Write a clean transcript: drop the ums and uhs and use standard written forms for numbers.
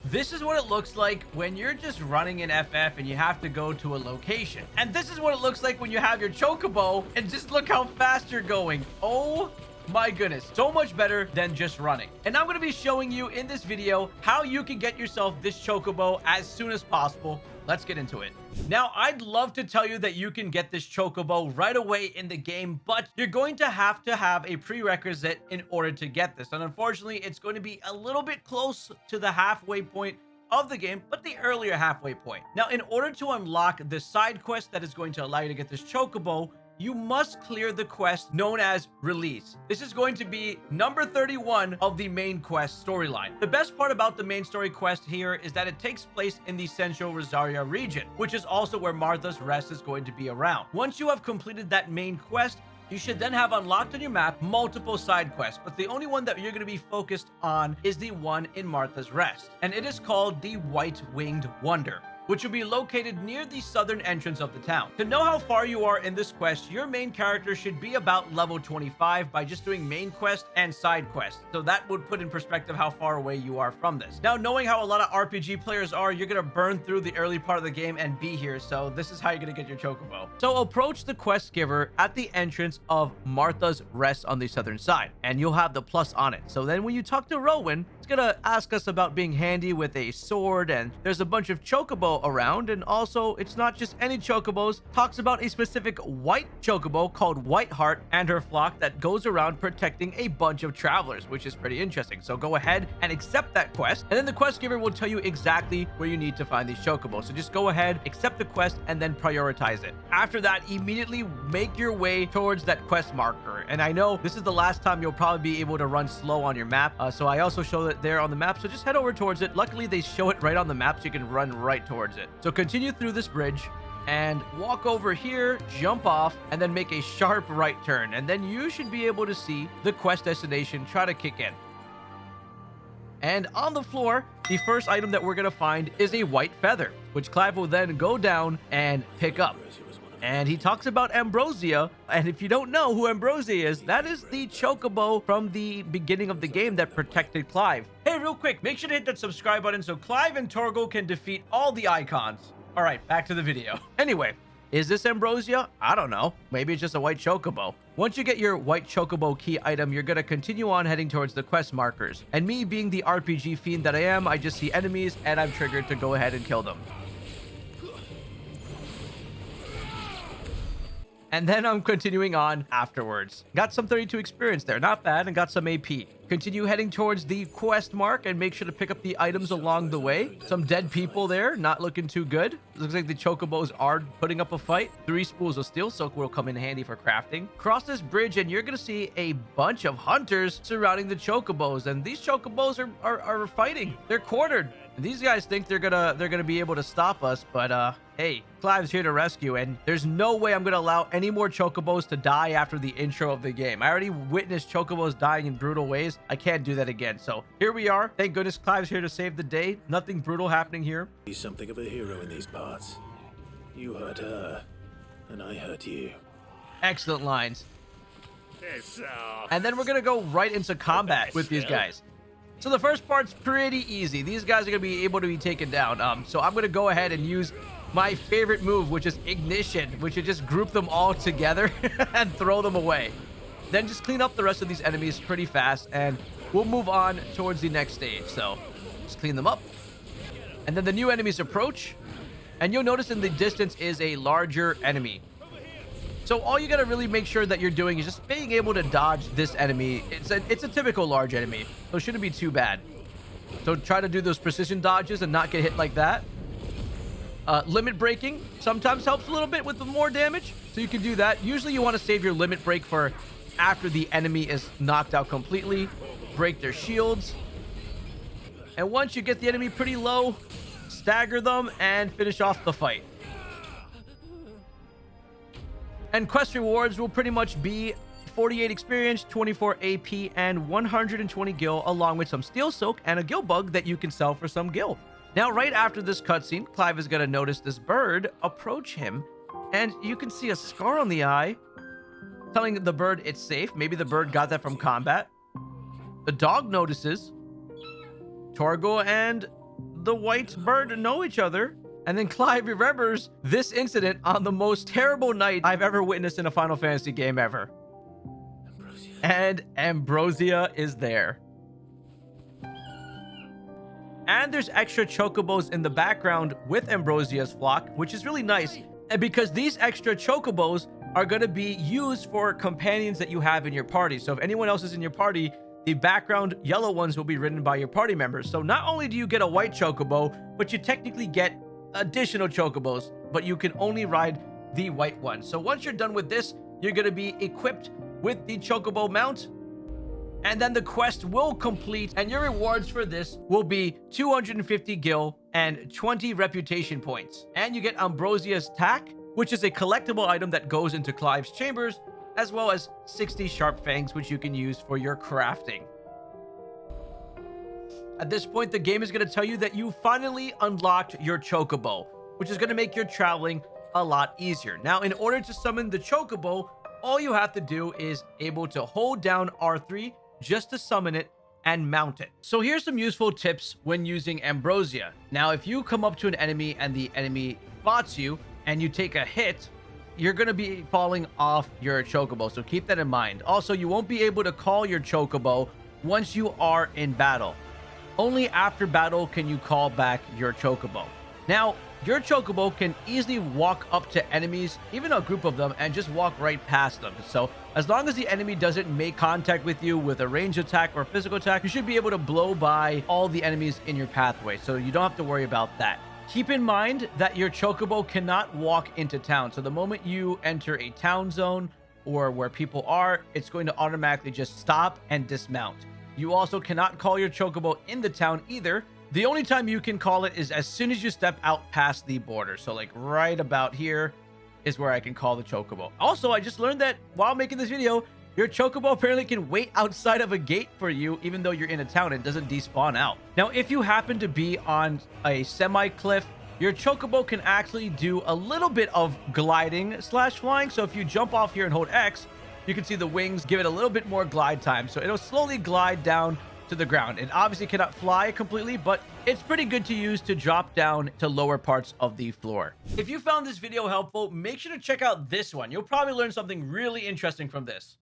This is what it looks like when you're just running in FF and you have to go to a location. And this is what it looks like when you have your Chocobo and just look how fast you're going. Oh my goodness, so much better than just running. And I'm going to be showing you in this video how you can get yourself this Chocobo as soon as possible. Let's get into it. Now, I'd love to tell you that you can get this Chocobo right away in the game, but you're going to have a prerequisite in order to get this. And unfortunately, it's going to be a little bit close to the halfway point of the game, but the earlier halfway point. Now, in order to unlock the side quest that is going to allow you to get this Chocobo, you must clear the quest known as Release. This is going to be number 31 of the main quest storyline. The best part about the main story quest here is that it takes place in the Central Rosaria region, which is also where Martha's Rest is going to be around. Once you have completed that main quest, you should then have unlocked on your map multiple side quests, but the only one that you're going to be focused on is the one in Martha's Rest, and it is called the White-Winged Wonder, which will be located near the southern entrance of the town. To know how far you are in this quest, your main character should be about level 25 by just doing main quest and side quest. So that would put in perspective how far away you are from this. Now, knowing how a lot of RPG players are, you're gonna burn through the early part of the game and be here. So this is how you're gonna get your Chocobo. So approach the quest giver at the entrance of Martha's Rest on the southern side, and you'll have the plus on it. So then when you talk to Rowan, it's gonna ask us about being handy with a sword, and there's a bunch of Chocobo around, and also it's not just any Chocobos. Talks about a specific white Chocobo called Whiteheart and her flock that goes around protecting a bunch of travelers, which is pretty interesting. So go ahead and accept that quest, and then the quest giver will tell you exactly where you need to find these Chocobos. So just go ahead, accept the quest, and then prioritize it. After that, immediately make your way towards that quest marker. And I know this is the last time you'll probably be able to run slow on your map, so I also show it there on the map, so just head over towards it. Luckily, they show it right on the map, so you can run right towards it. So continue through this bridge and walk over here, jump off, and then make a sharp right turn, and then you should be able to see the quest destination try to kick in. And on the floor, the first item that we're going to find is a white feather, which Clive will then go down and pick up. And he talks about Ambrosia, and if you don't know who Ambrosia is, that is the Chocobo from the beginning of the game that protected Clive. Hey, real quick, make sure to hit that subscribe button so Clive and Torgo can defeat all the icons. All right, back to the video. Anyway, is this Ambrosia? I don't know. Maybe it's just a white Chocobo. Once you get your white Chocobo key item, you're going to continue on heading towards the quest markers. And me being the RPG fiend that I am, I just see enemies and I'm triggered to go ahead and kill them. And then I'm continuing on afterwards. Got some 32 experience there, not bad, and got some AP. Continue heading towards the quest mark and make sure to pick up the items along the way. Some dead people there, not looking too good. Looks like the Chocobos are putting up a fight. 3 spools of steel soak will come in handy for crafting. Cross this bridge and you're gonna see a bunch of hunters surrounding the Chocobos, and these Chocobos are fighting. They're quartered. And these guys think they're gonna be able to stop us, but hey, Clive's here to rescue, and there's no way I'm gonna allow any more Chocobos to die after the intro of the game. I already witnessed Chocobos dying in brutal ways. I can't do that again. So here we are. Thank goodness Clive's here to save the day. Nothing brutal happening here. He's something of a hero in these parts. You hurt her, and I hurt you. Excellent lines. And then we're gonna go right into combat with these guys. So the first part's pretty easy. These guys are gonna be able to be taken down. So I'm gonna go ahead and use my favorite move, which is Ignition, which is just group them all together and throw them away. Then just clean up the rest of these enemies pretty fast, and we'll move on towards the next stage. So just clean them up. And then the new enemies approach, and you'll notice in the distance is a larger enemy. So all you gotta really make sure that you're doing is just being able to dodge this enemy. It's a typical large enemy, so it shouldn't be too bad. So try to do those precision dodges and not get hit like that. Limit breaking sometimes helps a little bit with the more damage, so you can do that. Usually you want to save your limit break for after the enemy is knocked out completely. Break their shields. And once you get the enemy pretty low, stagger them and finish off the fight. And quest rewards will pretty much be 48 experience, 24 AP, and 120 gil, along with some steel soak and a gil bug that you can sell for some gil. Now, right after this cutscene, Clive is going to notice this bird approach him, and you can see a scar on the eye, telling the bird it's safe. Maybe the bird got that from combat. The dog notices. Torgo and the white bird know each other. And then Clive remembers this incident on the most terrible night I've ever witnessed in a Final Fantasy game ever. Ambrosia. And Ambrosia is there. And there's extra chocobos in the background with Ambrosia's flock, which is really nice. And because these extra chocobos are going to be used for companions that you have in your party. So if anyone else is in your party, the background yellow ones will be ridden by your party members. So not only do you get a white chocobo, but you technically get additional chocobos, but you can only ride the white one. So once you're done with this, you're going to be equipped with the chocobo mount. And then the quest will complete, and your rewards for this will be 250 gil and 20 reputation points. And you get Ambrosia's tack, which is a collectible item that goes into Clive's chambers, as well as 60 sharp fangs, which you can use for your crafting. At this point, the game is going to tell you that you finally unlocked your chocobo, which is going to make your traveling a lot easier. Now, in order to summon the chocobo, all you have to do is able to hold down R3 just to summon it and mount it. So here's some useful tips when using Ambrosia. Now, if you come up to an enemy and the enemy spots you and you take a hit, you're going to be falling off your chocobo. So keep that in mind. Also, you won't be able to call your chocobo once you are in battle. Only after battle can you call back your chocobo. Now, your chocobo can easily walk up to enemies, even a group of them, and just walk right past them. So as long as the enemy doesn't make contact with you with a ranged attack or physical attack, you should be able to blow by all the enemies in your pathway. So you don't have to worry about that. Keep in mind that your chocobo cannot walk into town. So the moment you enter a town zone or where people are, it's going to automatically just stop and dismount. You also cannot call your chocobo in the town either. The only time you can call it is as soon as you step out past the border. So like right about here is where I can call the chocobo. Also, I just learned that while making this video, your chocobo apparently can wait outside of a gate for you, even though you're in a town and doesn't despawn out. Now, if you happen to be on a semi-cliff, your chocobo can actually do a little bit of gliding slash flying. So if you jump off here and hold X, you can see the wings give it a little bit more glide time. So it'll slowly glide down to the ground. It obviously cannot fly completely, but it's pretty good to use to drop down to lower parts of the floor. If you found this video helpful, make sure to check out this one. You'll probably learn something really interesting from this.